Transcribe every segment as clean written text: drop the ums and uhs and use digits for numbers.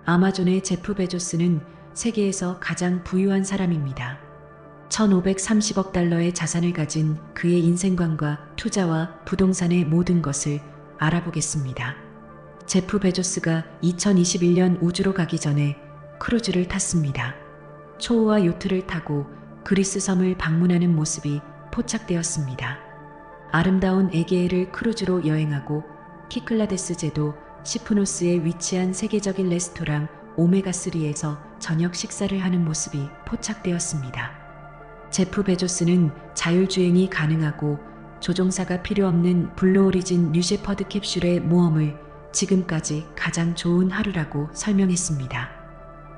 아마존의 제프 베조스는 세계에서 가장 부유한 사람입니다. 1,530억 달러의 자산을 가진 그의 인생관과 투자와 부동산의 모든 것을 알아보겠습니다. 제프 베조스가 2021년 우주로 가기 전에 크루즈를 탔습니다. 초호화 요트를 타고 그리스 섬을 방문하는 모습이 포착되었습니다. 아름다운 에게해를 크루즈로 여행하고 키클라데스 제도 시프노스에 위치한 세계적인 레스토랑 오메가3에서 저녁 식사를 하는 모습이 포착되었습니다. 제프 베조스는 자율주행이 가능하고 조종사가 필요 없는 블루 오리진 뉴셰퍼드 캡슐의 모험을 지금까지 가장 좋은 하루라고 설명했습니다.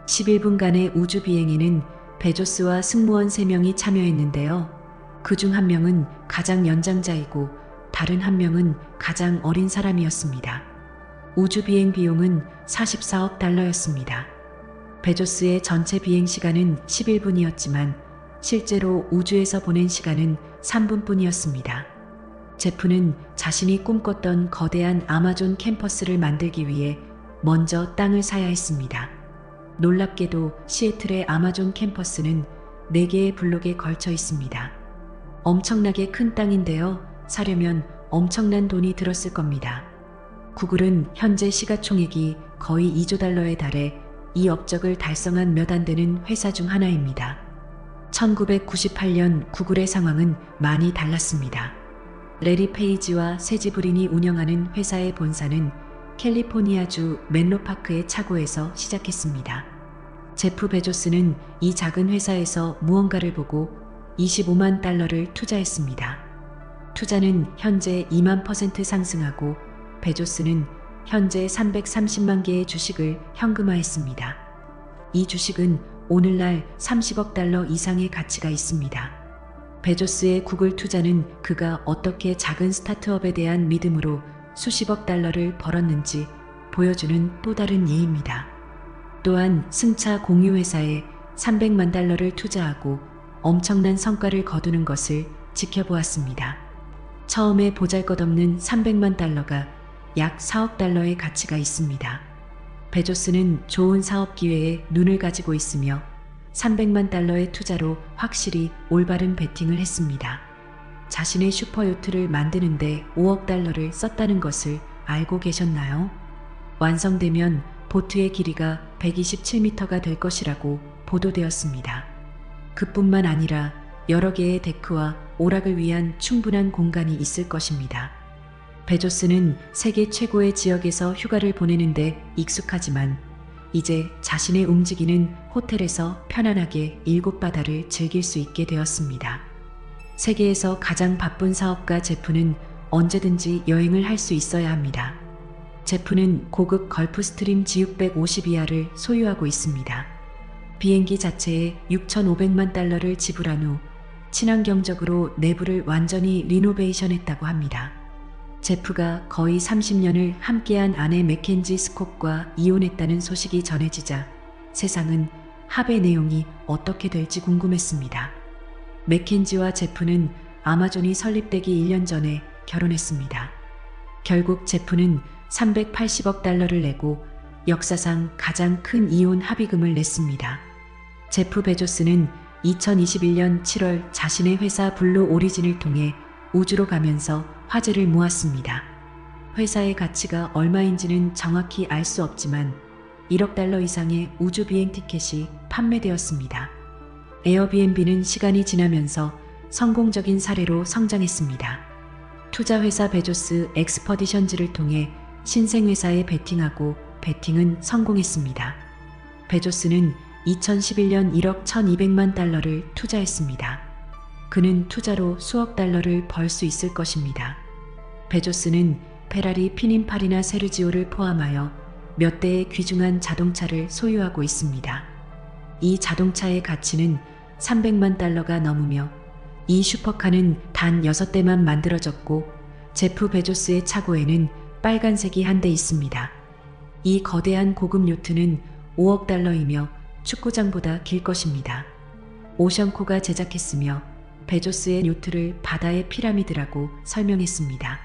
11분간의 우주 비행에는 베조스와 승무원 3명이 참여했는데요. 그중 한 명은 가장 연장자이고 다른 한 명은 가장 어린 사람이었습니다. 우주 비행 비용은 44억 달러였습니다. 베조스의 전체 비행 시간은 11분이었지만 실제로 우주에서 보낸 시간은 3분뿐이었습니다. 제프는 자신이 꿈꿨던 거대한 아마존 캠퍼스를 만들기 위해 먼저 땅을 사야 했습니다. 놀랍게도 시애틀의 아마존 캠퍼스는 4개의 블록에 걸쳐 있습니다. 엄청나게 큰 땅인데요. 사려면 엄청난 돈이 들었을 겁니다. 구글은 현재 시가총액이 거의 2조 달러에 달해 이 업적을 달성한 몇 안 되는 회사 중 하나입니다. 1998년 구글의 상황은 많이 달랐습니다. 레리 페이지와 세지 브린이 운영하는 회사의 본사는 캘리포니아주 멘로파크의 차고에서 시작했습니다. 제프 베조스는 이 작은 회사에서 무언가를 보고 25만 달러를 투자했습니다. 투자는 현재 2만% 상승하고 베조스는 현재 330만 개의 주식을 현금화했습니다. 이 주식은 오늘날 30억 달러 이상의 가치가 있습니다. 베조스의 구글 투자는 그가 어떻게 작은 스타트업에 대한 믿음으로 수십억 달러를 벌었는지 보여주는 또 다른 예입니다. 또한 승차 공유회사에 300만 달러를 투자하고 엄청난 성과를 거두는 것을 지켜보았습니다. 처음에 보잘것없는 300만 달러가 약 4억 달러의 가치가 있습니다. 베조스는 좋은 사업 기회에 눈을 가지고 있으며 300만 달러의 투자로 확실히 올바른 베팅을 했습니다. 자신의 슈퍼요트를 만드는데 5억 달러를 썼다는 것을 알고 계셨나요? 완성되면 보트의 길이가 127m가 될 것이라고 보도되었습니다. 그뿐만 아니라 여러 개의 데크와 오락을 위한 충분한 공간이 있을 것입니다. 베조스는 세계 최고의 지역에서 휴가를 보내는데 익숙하지만 이제 자신의 움직이는 호텔에서 편안하게 7바다를 즐길 수 있게 되었습니다. 세계에서 가장 바쁜 사업가 제프는 언제든지 여행을 할 수 있어야 합니다. 제프는 고급 걸프스트림 G650ER을 소유하고 있습니다. 비행기 자체에 6,500만 달러를 지불한 후 친환경적으로 내부를 완전히 리노베이션했다고 합니다. 제프가 거의 30년을 함께한 아내 맥켄지 스콧과 이혼했다는 소식이 전해지자 세상은 합의 내용이 어떻게 될지 궁금했습니다. 맥켄지와 제프는 아마존이 설립되기 1년 전에 결혼했습니다. 결국 제프는 380억 달러를 내고 역사상 가장 큰 이혼 합의금을 냈습니다. 제프 베조스는 2021년 7월 자신의 회사 블루 오리진을 통해 우주로 가면서 화제를 모았습니다. 회사의 가치가 얼마인지는 정확히 알 수 없지만 1억 달러 이상의 우주 비행 티켓이 판매되었습니다. 에어비앤비는 시간이 지나면서 성공적인 사례로 성장했습니다. 투자회사 베조스 엑스퍼디션즈를 통해 신생회사에 베팅하고 베팅은 성공했습니다. 베조스는 2011년 1억 1200만 달러를 투자했습니다. 그는 투자로 수억 달러를 벌 수 있을 것입니다. 베조스는 페라리 피닌파리나 세르지오를 포함하여 몇 대의 귀중한 자동차를 소유하고 있습니다. 이 자동차의 가치는 300만 달러가 넘으며 이 슈퍼카는 단 6대만 만들어졌고 제프 베조스의 차고에는 빨간색이 한 대 있습니다. 이 거대한 고급 요트는 5억 달러이며 축구장보다 길 것입니다. 오션코가 제작했으며 베조스의 요트를 바다의 피라미드라고 설명했습니다.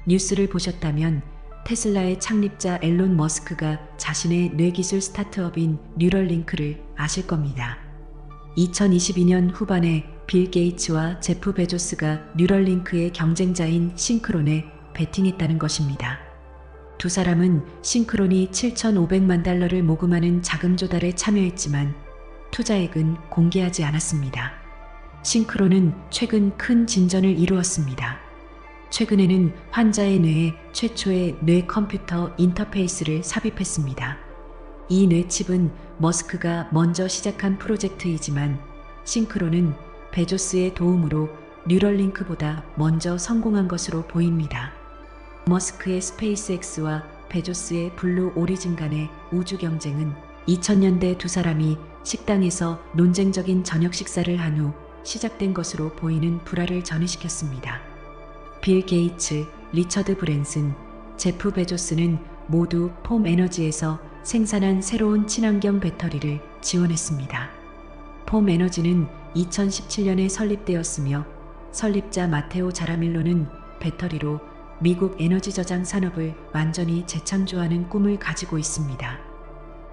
뉴스를 보셨다면 테슬라의 창립자 앨런 머스크가 자신의 뇌기술 스타트업인 뉴럴링크를 아실 겁니다. 2022년 후반에 빌 게이츠와 제프 베조스가 뉴럴링크의 경쟁자인 싱크론에 베팅했다는 것입니다. 두 사람은 싱크론이 7,500만 달러를 모금하는 자금 조달에 참여했지만 투자액은 공개하지 않았습니다. 싱크론은 최근 큰 진전을 이루었습니다. 최근에는 환자의 뇌에 최초의 뇌 컴퓨터 인터페이스를 삽입했습니다. 이 뇌칩은 머스크가 먼저 시작한 프로젝트이지만 싱크론은 베조스의 도움으로 뉴럴링크보다 먼저 성공한 것으로 보입니다. 머스크의 스페이스X와 베조스의 블루 오리진 간의 우주 경쟁은 2000년대 두 사람이 식당에서 논쟁적인 저녁 식사를 한 후 시작된 것으로 보이는 불화를 전이시켰습니다. 빌 게이츠, 리처드 브랜슨, 제프 베조스는 모두 폼 에너지에서 생산한 새로운 친환경 배터리를 지원했습니다. 폼 에너지는 2017년에 설립되었으며 설립자 마테오 자라밀로는 배터리로 미국 에너지 저장 산업을 완전히 재창조하는 꿈을 가지고 있습니다.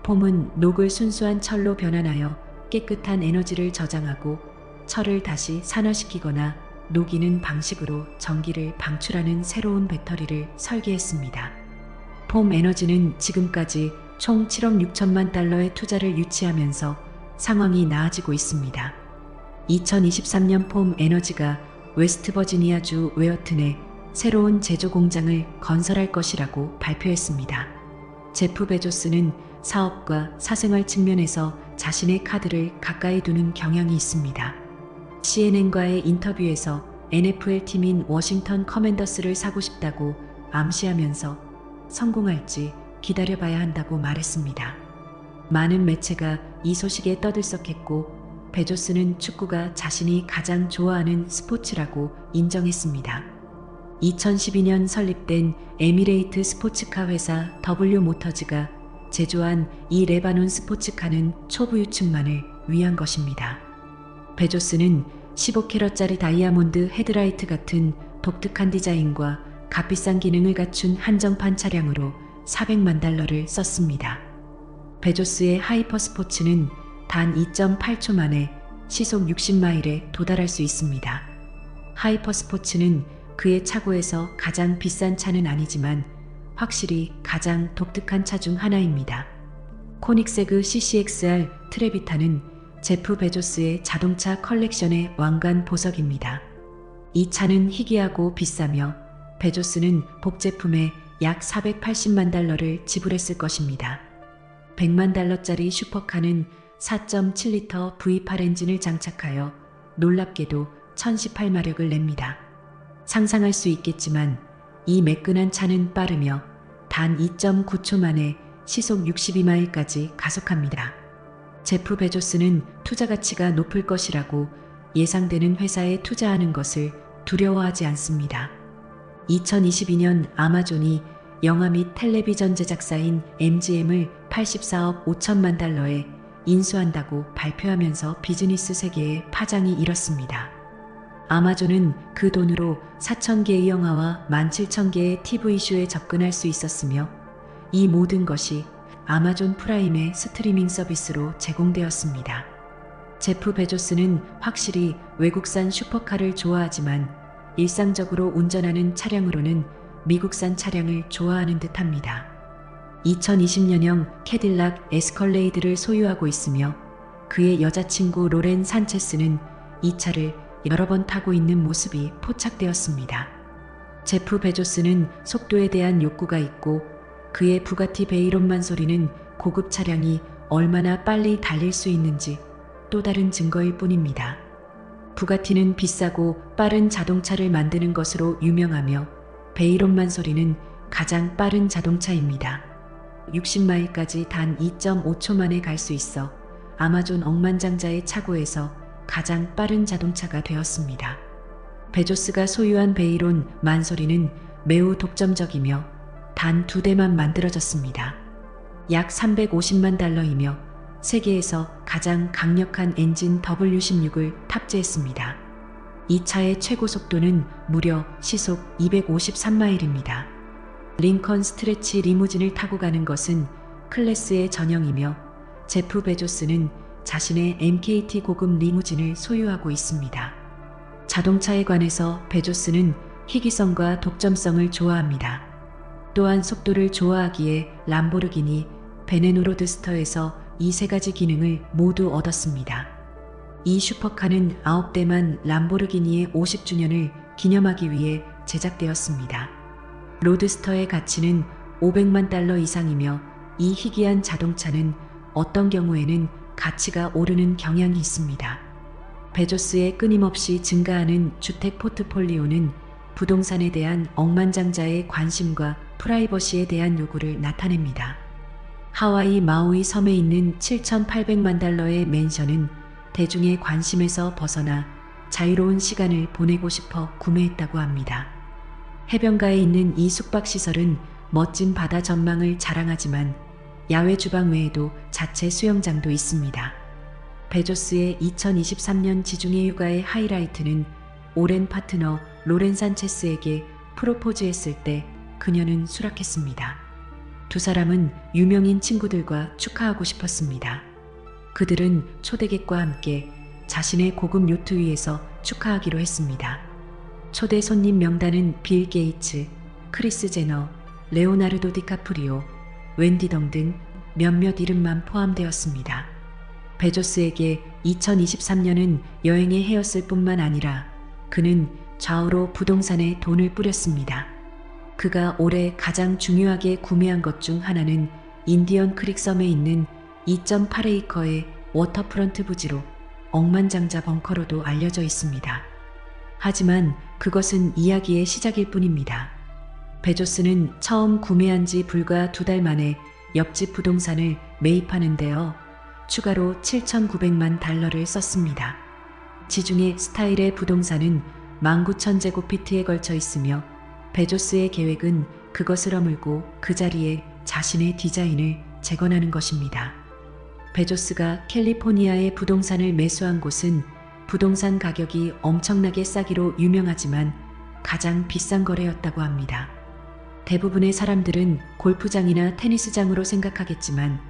폼은 녹을 순수한 철로 변환하여 깨끗한 에너지를 저장하고 철을 다시 산화시키거나 녹이는 방식으로 전기를 방출하는 새로운 배터리를 설계했습니다. 폼 에너지는 지금까지 총 7억 6천만 달러의 투자를 유치하면서 상황이 나아지고 있습니다. 2023년 폼 에너지가 웨스트버지니아주 웨어튼에 새로운 제조 공장을 건설할 것이라고 발표했습니다. 제프 베조스는 사업과 사생활 측면에서 자신의 카드를 가까이 두는 경향이 있습니다. CNN과의 인터뷰에서 NFL 팀인 워싱턴 커맨더스를 사고 싶다고 암시하면서 성공할지 기다려봐야 한다고 말했습니다. 많은 매체가 이 소식에 떠들썩했고 베조스는 축구가 자신이 가장 좋아하는 스포츠라고 인정했습니다. 2012년 설립된 에미레이트 스포츠카 회사 W 모터즈가 제조한 이 레바논 스포츠카는 초부 유층만을 위한 것입니다. 베조스는 15캐럿짜리 다이아몬드 헤드라이트 같은 독특한 디자인과 값비싼 기능을 갖춘 한정판 차량으로 400만 달러를 썼습니다. 베조스의 하이퍼 스포츠는 단 2.8초 만에 시속 60마일에 도달할 수 있습니다. 하이퍼 스포츠는 그의 차고에서 가장 비싼 차는 아니지만 확실히 가장 독특한 차 중 하나입니다. 코닉세그 CCXR 트레비타는 제프 베조스의 자동차 컬렉션의 왕관 보석입니다. 이 차는 희귀하고 비싸며 베조스는 복제품에 약 480만 달러를 지불했을 것입니다. 100만 달러짜리 슈퍼카는 4.7리터 V8 엔진을 장착하여 놀랍게도 1018마력을 냅니다. 상상할 수 있겠지만 이 매끈한 차는 빠르며 단 2.9초 만에 시속 62마일까지 가속합니다. 제프 베조스는 투자 가치가 높을 것이라고 예상되는 회사에 투자하는 것을 두려워하지 않습니다. 2022년 아마존이 영화 및 텔레비전 제작사인 MGM을 84억 5천만 달러에 인수한다고 발표하면서 비즈니스 세계에 파장이 일었습니다. 아마존은 그 돈으로 4,000개의 영화와 17,000개의 TV쇼에 접근할 수 있었으며 이 모든 것이 아마존 프라임의 스트리밍 서비스로 제공되었습니다. 제프 베조스는 확실히 외국산 슈퍼카를 좋아하지만 일상적으로 운전하는 차량으로는 미국산 차량을 좋아하는 듯합니다. 2020년형 캐딜락 에스컬레이드를 소유하고 있으며 그의 여자친구 로렌 산체스는 이 차를 여러 번 타고 있는 모습이 포착되었습니다. 제프 베조스는 속도에 대한 욕구가 있고 그의 부가티 베이론만 소리는 고급 차량이 얼마나 빨리 달릴 수 있는지 또 다른 증거일 뿐입니다. 부가티는 비싸고 빠른 자동차를 만드는 것으로 유명하며 베이론만 소리는 가장 빠른 자동차입니다. 60마일까지 단 2.5초 만에 갈 수 있어 아마존 억만장자의 차고에서 가장 빠른 자동차가 되었습니다. 베조스가 소유한 베이론 만소리는 매우 독점적이며 단 2대만 만들어졌습니다. 약 350만 달러이며 세계에서 가장 강력한 엔진 W16을 탑재했습니다. 이 차의 최고 속도는 무려 시속 253마일입니다. 링컨 스트레치 리무진을 타고 가는 것은 클래스의 전형이며 제프 베조스는 자신의 MKT 고급 리무진을 소유하고 있습니다. 자동차에 관해서 베조스는 희귀성과 독점성을 좋아합니다. 또한 속도를 좋아하기에 람보르기니, 베네노 로드스터에서 이 세 가지 기능을 모두 얻었습니다. 이 슈퍼카는 9대만 람보르기니의 50주년을 기념하기 위해 제작되었습니다. 로드스터의 가치는 $500만 이상이며 이 희귀한 자동차는 어떤 경우에는 가치가 오르는 경향이 있습니다. 베조스의 끊임없이 증가하는 주택 포트폴리오는 부동산에 대한 억만장자의 관심과 프라이버시에 대한 요구를 나타냅니다. 하와이 마우이 섬에 있는 $7,800만 맨션은 대중의 관심에서 벗어나 자유로운 시간을 보내고 싶어 구매했다고 합니다. 해변가에 있는 이 숙박시설은 멋진 바다 전망을 자랑하지만 야외 주방 외에도 자체 수영장도 있습니다. 베조스의 2023년 지중해 휴가의 하이라이트는 오랜 파트너 로렌 산체스에게 프로포즈했을 때 그녀는 수락했습니다. 두 사람은 유명인 친구들과 축하하고 싶었습니다. 그들은 초대객과 함께 자신의 고급 요트 위에서 축하하기로 했습니다. 초대 손님 명단은 빌 게이츠, 크리스 제너, 레오나르도 디카프리오, 웬디 덩 등 몇몇 이름만 포함되었습니다. 베조스에게 2023년은 여행의 해였을 뿐만 아니라 그는 좌우로 부동산에 돈을 뿌렸습니다. 그가 올해 가장 중요하게 구매한 것 중 하나는 인디언 크릭 섬에 있는 2.8에이커의 워터프런트 부지로 억만장자 벙커로도 알려져 있습니다. 하지만 그것은 이야기의 시작일 뿐입니다. 베조스는 처음 구매한 지 불과 2달 만에 옆집 부동산을 매입하는데요. 추가로 $7,900만 썼습니다. 지중해 스타일의 부동산은 19,000제곱피트에 걸쳐 있으며 베조스의 계획은 그것을 허물고 그 자리에 자신의 디자인을 재건하는 것입니다. 베조스가 캘리포니아의 부동산을 매수한 곳은 부동산 가격이 엄청나게 싸기로 유명하지만 가장 비싼 거래였다고 합니다. 대부분의 사람들은 골프장이나 테니스장으로 생각하겠지만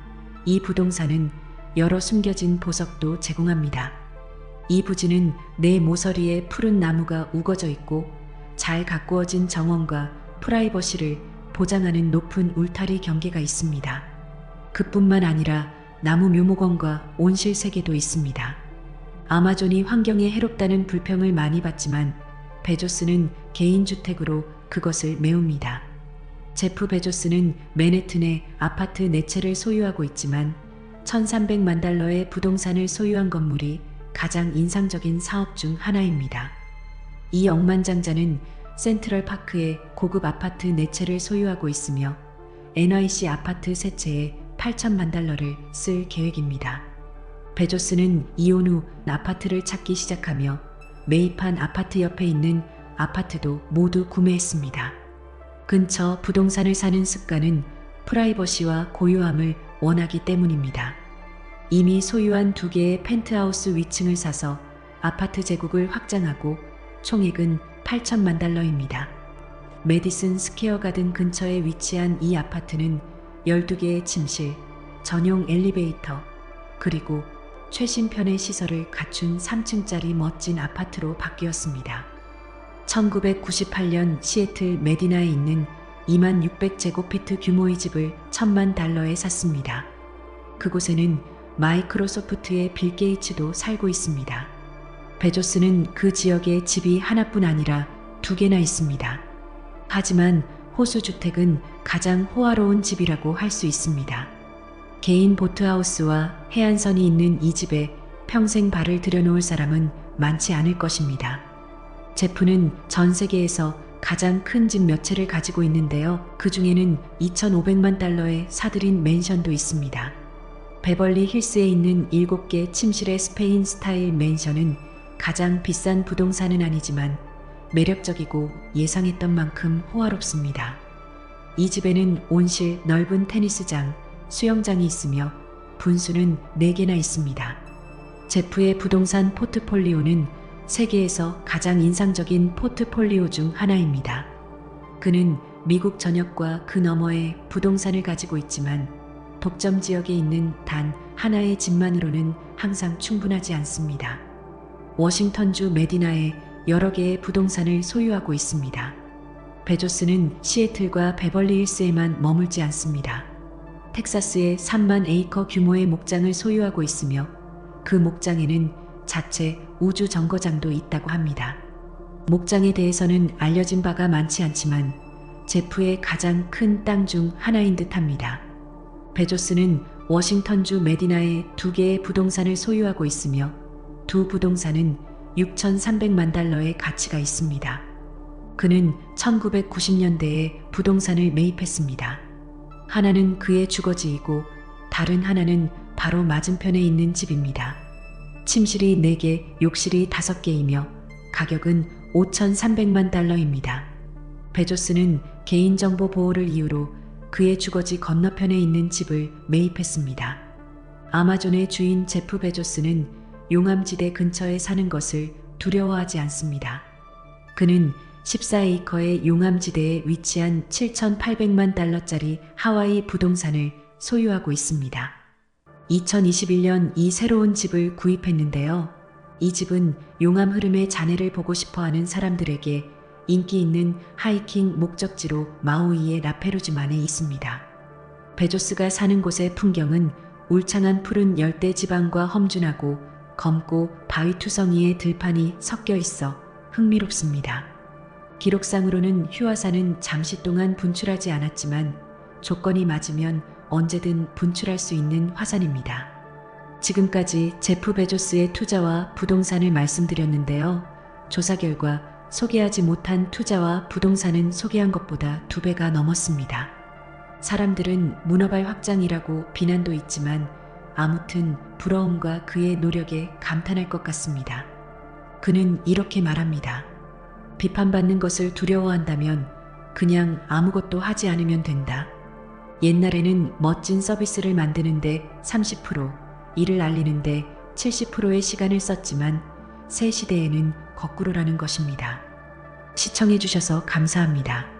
이 부동산은 여러 숨겨진 보석도 제공합니다. 이 부지는 내 모서리에 푸른 나무가 우거져 있고 잘 가꾸어진 정원과 프라이버시를 보장하는 높은 울타리 경계가 있습니다. 그뿐만 아니라 나무 묘목원과 온실 세계도 있습니다. 아마존이 환경에 해롭다는 불평을 많이 받지만 베조스는 개인주택으로 그것을 메웁니다. 제프 베조스는 맨해튼에 아파트 4채를 소유하고 있지만 $1,300만 부동산을 소유한 건물이 가장 인상적인 사업 중 하나입니다. 이 억만장자는 센트럴파크에 고급 아파트 4채를 소유하고 있으며 NYC 아파트 3채에 $8,000만 쓸 계획입니다. 베조스는 이혼 후 아파트를 찾기 시작하며 매입한 아파트 옆에 있는 아파트도 모두 구매했습니다. 근처 부동산을 사는 습관은 프라이버시와 고요함을 원하기 때문입니다. 이미 소유한 2개의 펜트하우스 위층을 사서 아파트 제국을 확장하고 총액은 $8,000만. 메디슨 스퀘어 가든 근처에 위치한 이 아파트는 12개의 침실, 전용 엘리베이터, 그리고 최신 편의 시설을 갖춘 3층짜리 멋진 아파트로 바뀌었습니다. 1998년 시애틀 메디나에 있는 26,000제곱피트 규모의 집을 $1,000만 샀습니다. 그곳에는 마이크로소프트의 빌 게이츠도 살고 있습니다. 베조스는 그 지역에 집이 하나뿐 아니라 2개나 있습니다. 하지만 호수주택은 가장 호화로운 집이라고 할 수 있습니다. 개인 보트하우스와 해안선이 있는 이 집에 평생 발을 들여놓을 사람은 많지 않을 것입니다. 제프는 전 세계에서 가장 큰 집 몇 채를 가지고 있는데요. 그 중에는 $2,500만 사들인 맨션도 있습니다. 베벌리 힐스에 있는 7개 침실의 스페인 스타일 맨션은 가장 비싼 부동산은 아니지만 매력적이고 예상했던 만큼 호화롭습니다. 이 집에는 온실, 넓은 테니스장, 수영장이 있으며 분수는 4개나 있습니다. 제프의 부동산 포트폴리오는 세계에서 가장 인상적인 포트폴리오 중 하나입니다. 그는 미국 전역과 그 너머에 부동산을 가지고 있지만 독점 지역에 있는 단 하나의 집만으로는 항상 충분하지 않습니다. 워싱턴주 메디나에 여러 개의 부동산을 소유하고 있습니다. 베조스는 시애틀과 베벌리힐스에만 머물지 않습니다. 텍사스에 3만 에이커 규모의 목장을 소유하고 있으며 그 목장에는 자체 우주 정거장도 있다고 합니다. 목장에 대해서는 알려진 바가 많지 않지만 제프의 가장 큰 땅 중 하나인 듯합니다. 베조스는 워싱턴주 메디나에 2개의 부동산을 소유하고 있으며 두 부동산은 6,300만 달러의 가치가 있습니다. 그는 1990년대에 부동산을 매입했습니다. 하나는 그의 주거지이고 다른 하나는 바로 맞은편에 있는 집입니다. 침실이 4개, 욕실이 5개이며 가격은 5,300만 달러입니다. 베조스는 개인정보 보호를 이유로 그의 주거지 건너편에 있는 집을 매입했습니다. 아마존의 주인 제프 베조스는 용암지대 근처에 사는 것을 두려워하지 않습니다. 그는 14에이커의 용암지대에 위치한 7,800만 달러짜리 하와이 부동산을 소유하고 있습니다. 2021년 이 새로운 집을 구입했는데요. 이 집은 용암 흐름의 잔해를 보고 싶어하는 사람들에게 인기 있는 하이킹 목적지로 마우이의 라페루지만에 있습니다. 베조스가 사는 곳의 풍경은 울창한 푸른 열대 지방과 험준하고 검고 바위투성이의 들판이 섞여 있어 흥미롭습니다. 기록상으로는 휴화산은 잠시 동안 분출하지 않았지만 조건이 맞으면 언제든 분출할 수 있는 화산입니다. 지금까지 제프 베조스의 투자와 부동산을 말씀드렸는데요. 조사 결과 소개하지 못한 투자와 부동산은 소개한 것보다 2배가 넘었습니다. 사람들은 문어발 확장이라고 비난도 있지만 아무튼 부러움과 그의 노력에 감탄할 것 같습니다. 그는 이렇게 말합니다. 비판받는 것을 두려워한다면 그냥 아무것도 하지 않으면 된다. 옛날에는 멋진 서비스를 만드는데 30%, 이를 알리는데 70%의 시간을 썼지만 새 시대에는 거꾸로라는 것입니다. 시청해 주셔서 감사합니다.